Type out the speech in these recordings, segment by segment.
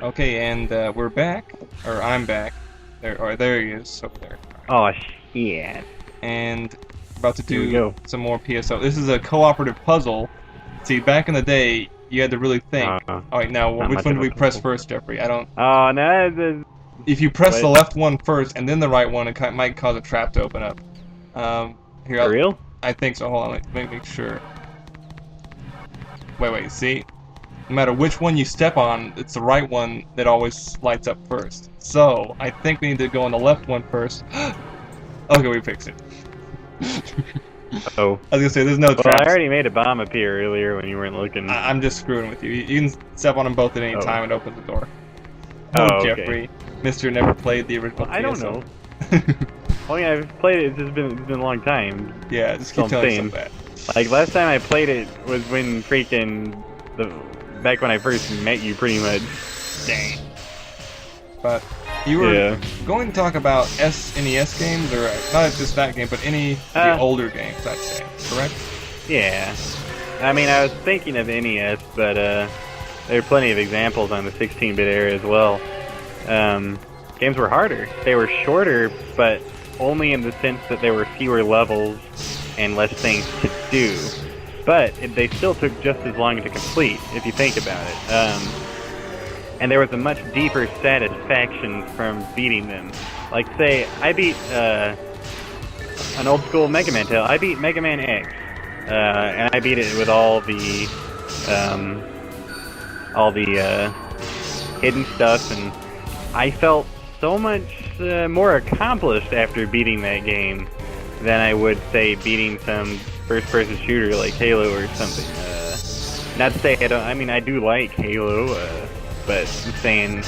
Okay, and we're back, or I'm back. There he is over there. Oh shit. And about to Here we do go. some more PSO. This is a cooperative puzzle. See, back in the day, you had to really think. All right, now Not which much one of do a we press puzzle. first, Jeffrey? I don't. Oh no, the If you press the what? left one first and then the right one, it might cause a trap to open up. Here, For real? I think so. Hold on, let me make sure. Wait, see? No matter which one you step on, it's the right one that always lights up first. So, I think we need to go on the left one first. Okay, we fixed it. Oh. I was gonna say, there's no Well, I traps. already made a bomb appear earlier when you weren't looking. I'm just screwing with you. You can step on them both at any Oh. time and open the door. Oh, Oh, okay. Jeffrey. Mister never played the original Well, I don't PSO. know. Oh yeah, I've played it. It's been a long time. Yeah, just So keep I'm telling saying. yourself that. Like last time I played it was when back when I first met you, pretty much. Dang. But you were Yeah. going to talk about SNES games, or not just that game, but any of the older games, I'd say, correct? Yeah. I mean, I was thinking of NES, but there are plenty of examples on the 16-bit era as well. Games were harder. They were shorter, but only in the sense that there were fewer levels and less things to do. But they still took just as long to complete, if you think about it. And there was a much deeper satisfaction from beating them. Like, say, I beat an old school Mega Man title. I beat Mega Man X, and I beat it with all the hidden stuff, and I felt so much more accomplished after beating that game than I would say beating some first-person shooter like Halo or something. Not to say I don't. I mean, I do like Halo, but I'm saying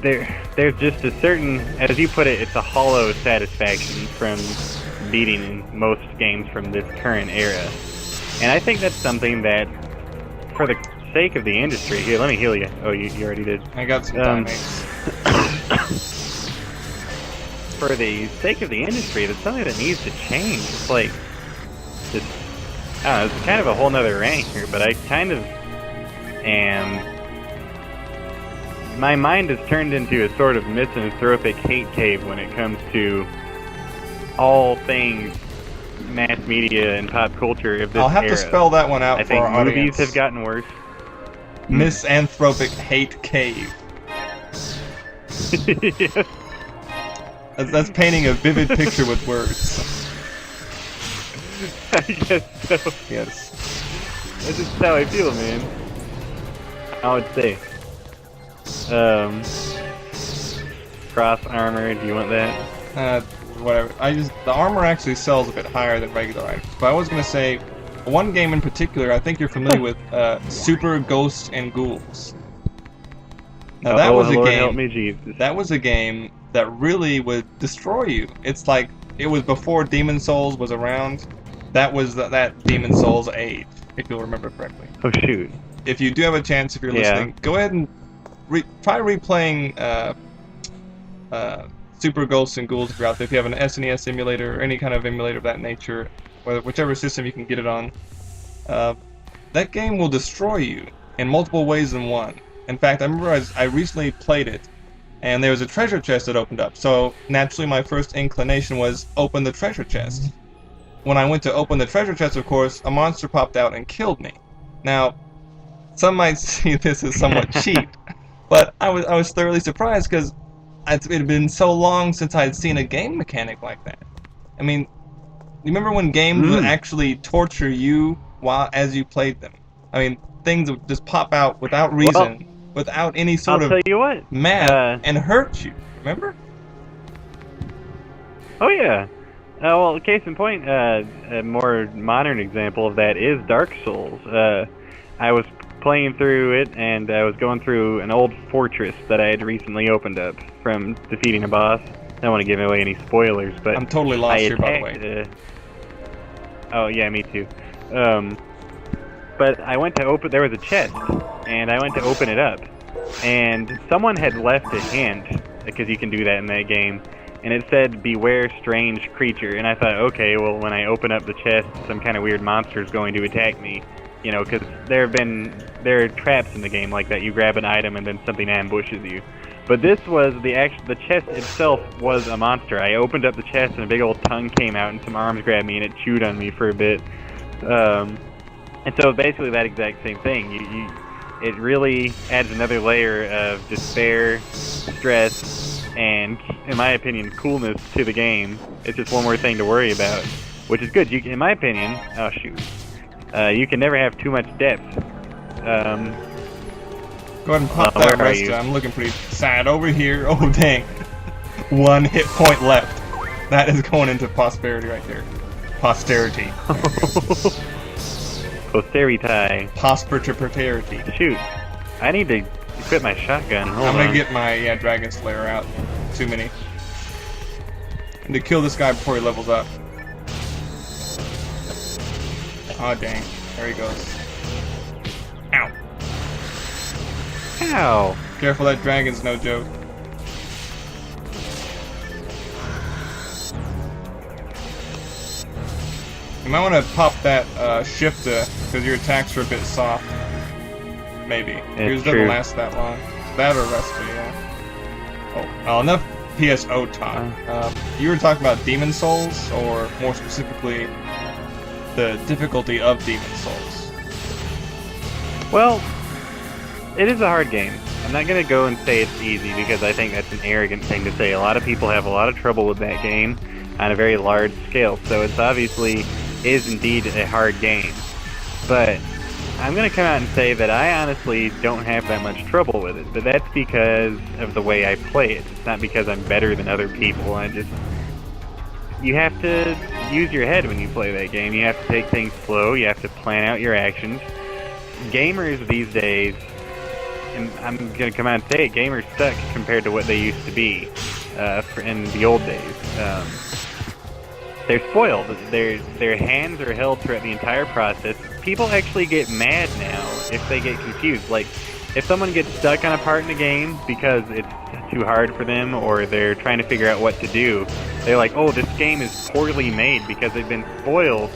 there's just a certain, as you put it, it's a hollow satisfaction from beating most games from this current era. And I think that's something that, for the sake of the industry, here, let me heal you. Oh, you already did. I got some timeouts. For the sake of the industry, that's something that needs to change. It's like, just, I don't know, it's kind of a whole nother rant here, but I kind of am. My mind has turned into a sort of misanthropic hate cave when it comes to all things mass media and pop culture of this I'll have era. to spell that one out I for think our movies audience. have gotten worse. Misanthropic hate cave. Yes. That's painting a vivid picture with words. I guess so. Yes. That's just how I feel, man. I would say. Cross armor, do you want that? Whatever. The armor actually sells a bit higher than regular items. But I was gonna say, one game in particular, I think you're familiar with, Super Ghosts and Ghouls. Now that was a Lord game. help me, Jesus. That was a game that really would destroy you. It's like it was before Demon Souls was around. That was that Demon Souls age, if you'll remember correctly. Oh shoot. If you do have a chance, if you're listening, go ahead and try replaying Super Ghosts and Ghouls if you're out there. If you have an SNES emulator or any kind of emulator of that nature, whichever system you can get it on, that game will destroy you in multiple ways than one. In fact, I remember I recently played it, and there was a treasure chest that opened up. So naturally, my first inclination was open the treasure chest. When I went to open the treasure chest, of course, a monster popped out and killed me. Now, some might see this as somewhat cheap, but I was thoroughly surprised because it had been so long since I had seen a game mechanic like that. I mean, you remember when games would actually torture you as you played them? I mean, things would just pop out without reason, without any sort I'll of tell you what. math, and hurt you. Remember? Oh yeah. Well, case in point, a more modern example of that is Dark Souls. I was playing through it, and I was going through an old fortress that I had recently opened up from defeating a boss. I don't want to give away any spoilers, but I'm totally lost here, by the way. Oh yeah, me too. But I went to open. There was a chest, and I went to open it up, and someone had left a hint, because you can do that in that game, and it said "Beware strange creature," and I thought, okay, well, when I open up the chest, some kind of weird monster is going to attack me. You know, because there are traps in the game like that. You grab an item and then something ambushes you. But this was the chest itself was a monster. I opened up the chest and a big old tongue came out and some arms grabbed me and it chewed on me for a bit. And so basically that exact same thing. It really adds another layer of despair, stress, and, in my opinion, coolness to the game. It's just one more thing to worry about, which is good. In my opinion, oh shoot, you can never have too much depth. Go ahead and pop that rest. I'm looking pretty sad over here. Oh dang, 1 hit point left. That is going into prosperity right there. Posterity. Posterity. Prosperity. Shoot, I need to equip my shotgun. Hold I'm gonna on. get my Dragon Slayer out. Too many. And to kill this guy before he levels up. Aw dang. There he goes. Ow. Ow. Careful, that dragon's no joke. You might want to pop that shifter because your attacks are a bit soft. Maybe. Yours doesn't last that long. That or Resta, yeah. Oh, enough PSO talk. You were talking about Demon Souls, or more specifically, the difficulty of Demon Souls. Well, it is a hard game. I'm not going to go and say it's easy because I think that's an arrogant thing to say. A lot of people have a lot of trouble with that game on a very large scale, so it's obviously is indeed a hard game. But I'm going to come out and say that I honestly don't have that much trouble with it, but that's because of the way I play it. It's not because I'm better than other people. You have to use your head when you play that game. You have to take things slow. You have to plan out your actions. Gamers these days, and I'm going to come out and say it, gamers suck compared to what they used to be in the old days. They're spoiled. Their hands are held throughout the entire process. People actually get mad now if they get confused. Like, if someone gets stuck on a part in the game because it's too hard for them or they're trying to figure out what to do, they're like, oh, this game is poorly made because they've been spoiled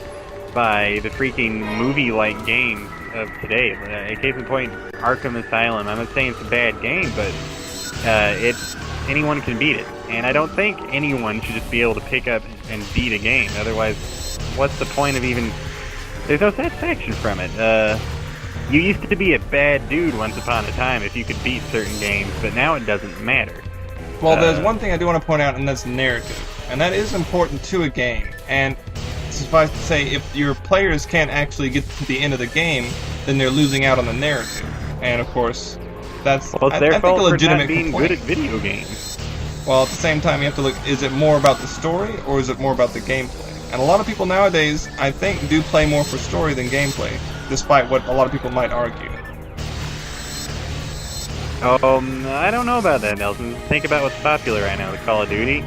by the freaking movie-like games of today. Case in point, Arkham Asylum. I'm not saying it's a bad game, but anyone can beat it. And I don't think anyone should just be able to pick up and beat a game. Otherwise, what's the point of even... There's no satisfaction from it. You used to be a bad dude once upon a time if you could beat certain games, but now it doesn't matter. Well, there's one thing I do want to point out, and that's narrative. And that is important to a game. And suffice to say, if your players can't actually get to the end of the game, then they're losing out on the narrative. And of course, that's I think a legitimate for not being complaint. good at video games. Well, at the same time, you have to look, is it more about the story, or is it more about the gameplay? And a lot of people nowadays, I think, do play more for story than gameplay, despite what a lot of people might argue. I don't know about that, Nelson. Think about what's popular right now, the Call of Duty.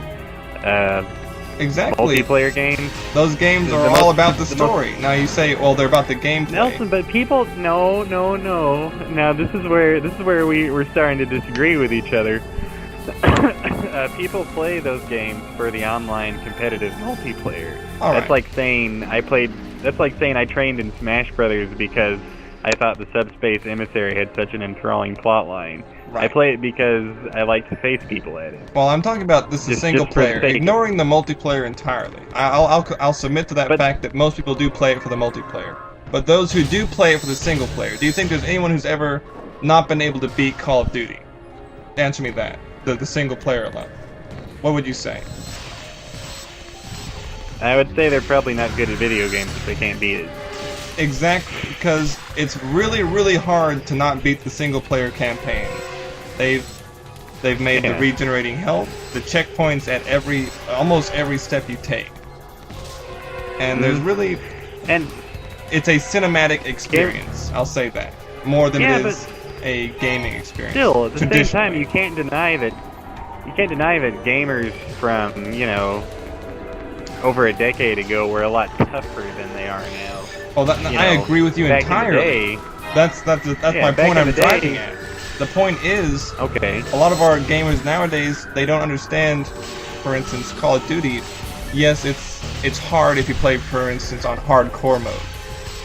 Exactly. Multiplayer games. Those games are all about the story. Now you say, well, they're about the gameplay. Nelson, but people, no. Now this is where we're starting to disagree with each other. People play those games for the online competitive multiplayer. That's like saying I trained in Smash Brothers because I thought the Subspace Emissary had such an enthralling plotline. Right. I play it because I like to face people at it. Well, I'm talking about this is single player, ignoring the multiplayer entirely. I'll submit to that fact that most people do play it for the multiplayer. But those who do play it for the single player, do you think there's anyone who's ever not been able to beat Call of Duty? Answer me that. The single player alone. What would you say? I would say they're probably not good at video games if they can't beat it. Exactly, because it's really, really hard to not beat the single player campaign. They've made the regenerating health, the checkpoints at almost every step you take. And there's really... And it's a cinematic experience, I'll say that. More than it is a gaming experience. Still, at the same time, you can't deny that gamers from, over a decade ago were a lot tougher than they are now. Well, I agree with you entirely. That's my point I'm driving at. The point is, a lot of our gamers nowadays, they don't understand, for instance, Call of Duty. Yes, it's hard if you play, for instance, on hardcore mode.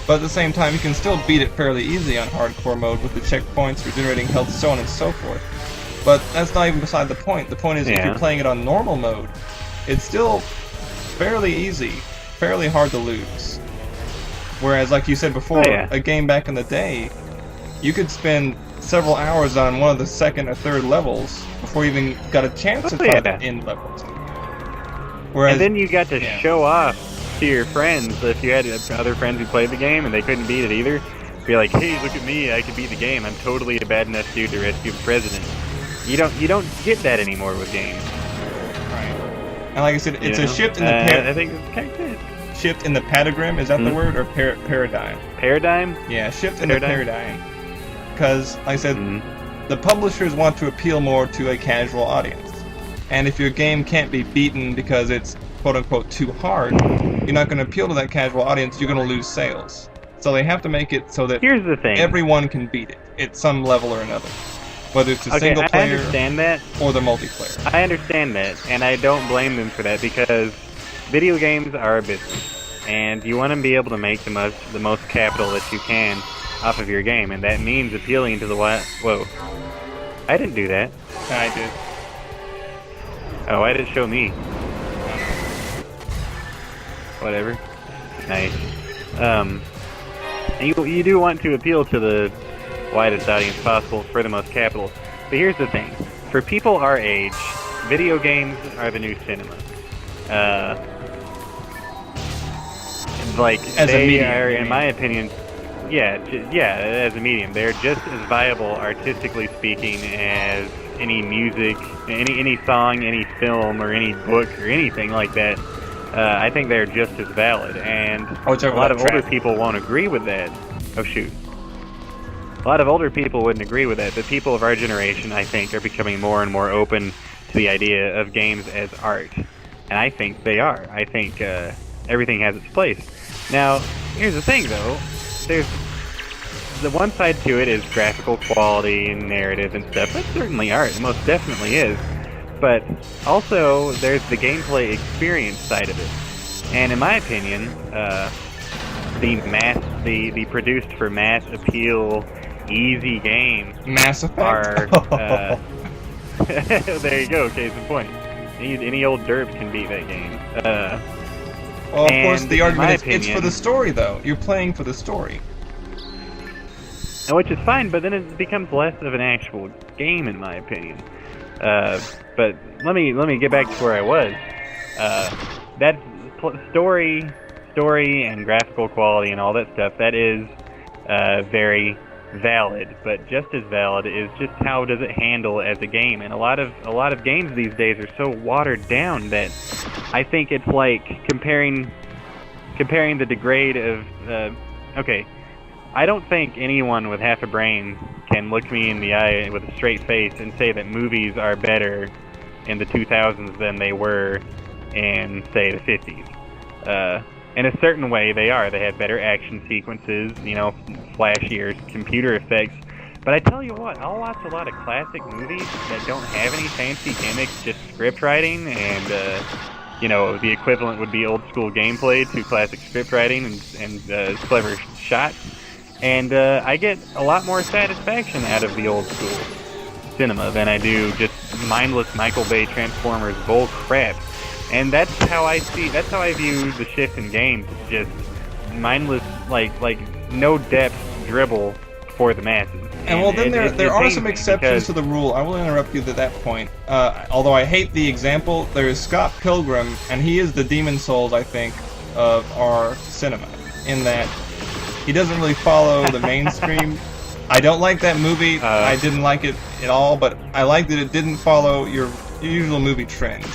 But at the same time, you can still beat it fairly easy on hardcore mode with the checkpoints, regenerating health, so on and so forth. But that's not even beside the point. The point is, if you're playing it on normal mode, it's still fairly easy, fairly hard to lose. Whereas, like you said before, a game back in the day, you could spend several hours on one of the second or third levels before you even got a chance to try the end levels. Whereas, and then you got to show off to your friends, if you had other friends who played the game and they couldn't beat it either, be like, hey, look at me, I could beat the game. I'm totally a bad enough dude to rescue the president. You don't get that anymore with games. Right. And like I said, it's a shift in the I think it's kind of good. Shift in the patagram, is that the word, or paradigm? Paradigm? Yeah, shift in the paradigm. Because, like I said, the publishers want to appeal more to a casual audience. And if your game can't be beaten because it's quote-unquote too hard, you're not going to appeal to that casual audience, you're going to lose sales. So they have to make it so that here's the thing. Everyone can beat it at some level or another. Whether it's a single player I understand that. Or the multiplayer. I understand that, and I don't blame them for that, because video games are a business, and you want to be able to make the most capital that you can off of your game, and that means appealing to the Whoa. I didn't do that. I did. Oh, why did it show me? Whatever. Nice. And you do want to appeal to the widest audience possible for the most capital. But here's the thing. For people our age, video games are the new cinema. Like, as they a medium, are, in my opinion, as a medium, they're just as viable, artistically speaking, as any music, any song, any film, or any book, or anything like that. I think they're just as valid, and a lot of older people won't agree with that. Oh, shoot. A lot of older people wouldn't agree with that, but people of our generation, I think, are becoming more and more open to the idea of games as art. And I think they are. I think everything has its place. Now, here's the thing, though. There's the one side to it is graphical quality and narrative and stuff. That's certainly art. It most definitely is. But also, there's the gameplay experience side of it. And in my opinion, the produced for mass appeal, easy games Mass Effect are. There you go. Case in point. Any old derp can beat that game. Well, of course, the argument is it's for the story, though. You're playing for the story. Which is fine, but then it becomes less of an actual game, in my opinion. But let me get back to where I was. That story and graphical quality and all that stuff, that is very valid. But just as valid is just how does it handle as a game. And a lot of games these days are so watered down that I think it's like comparing the degrade of okay. I don't think anyone with half a brain can look me in the eye with a straight face and say that movies are better in the 2000s than they were in, say, the 50s. In a certain way, they are. They have better action sequences, flashier computer effects. But I tell you what, I'll watch a lot of classic movies that don't have any fancy gimmicks, just script writing and, the equivalent would be old school gameplay to classic script writing and clever shots. And I get a lot more satisfaction out of the old school cinema than I do just mindless Michael Bay Transformers bull crap. And that's how I view the shift in games. It's just mindless, like no depth dribble for the masses. And well, then there are some exceptions to the rule. I will interrupt you at that point. Although I hate the example, there is Scott Pilgrim, and he is the Demon Souls, I think, of our cinema, in that he doesn't really follow the mainstream. I don't like that movie. I didn't like it at all, but I like that it didn't follow your usual movie trends,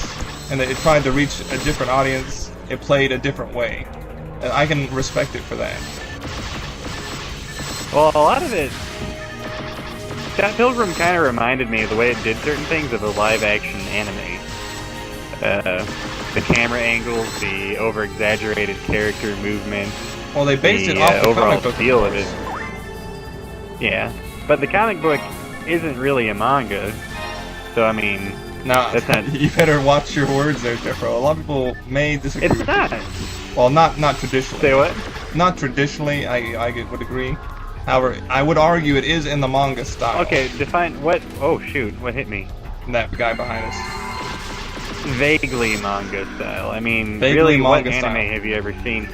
and that it tried to reach a different audience. It played a different way. And I can respect it for that. Well, a lot of it, Scott Pilgrim kind of reminded me of the way it did certain things of a live-action anime. The camera angles, the over-exaggerated character movements. Well, they based it off the overall comic book feel of it. Yeah, but the comic book isn't really a manga, so I mean, now that's not. You better watch your words there, Jeffro. A lot of people may disagree. It's not. Well, not traditionally. Say what? not traditionally, would agree. However, I would argue it is in the manga style. Okay, define what. Oh shoot! What hit me? That guy behind us. Vaguely manga style. I mean, Vaguely really, what manga anime style. have you ever seen?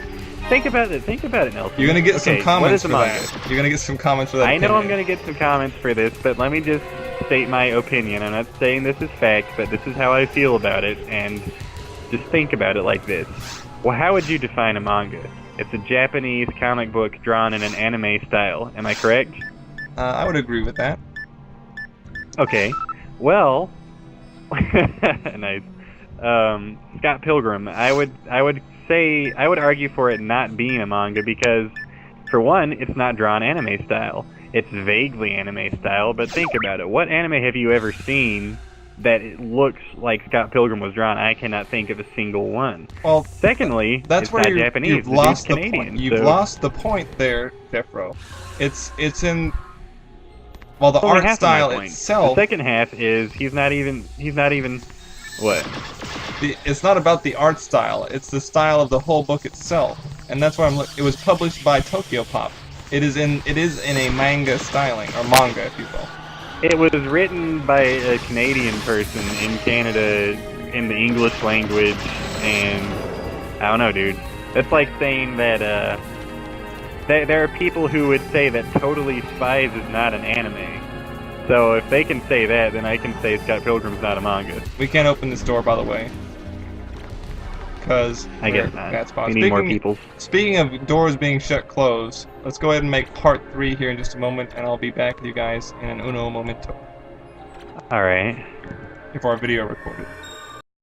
Think about it. Think about it, Nelson. You're gonna get some Okay, comments what is for a manga? that. You're gonna get some comments for that. I know I'm opinion. gonna get some comments for this, but let me just state my opinion. I'm not saying this is fact, but this is how I feel about it, and just think about it like this. Well, how would you define a manga? It's a Japanese comic book drawn in an anime style. Am I correct? I would agree with that. Okay. Well, nice. Scott Pilgrim. I would argue for it not being a manga because, for one, it's not drawn anime style. It's vaguely anime style, but think about it. What anime have you ever seen that it looks like Scott Pilgrim was drawn? I cannot think of a single one. Well, Secondly, that's it's where not Japanese. you've The lost dude's the Canadian. point. You've so lost the point there, Jeffro. It's in. Well, the only art half of my style point. itself. The second half is he's not even what? It's not about the art style. It's the style of the whole book itself, and that's why it was published by Tokyo Pop. It is in a manga styling, or manga, if you will. It was written by a Canadian person in Canada in the English language, and I don't know, dude. That's like saying that there are people who would say that Totally Spies is not an anime. So if they can say that, then I can say Scott Pilgrim's not a manga. We can't open this door, by the way, because I guess not. Bad spot. We need more people. Speaking of doors being shut closed, let's go ahead and make part 3 here in just a moment, and I'll be back with you guys in an uno momento All right. before our video recorded.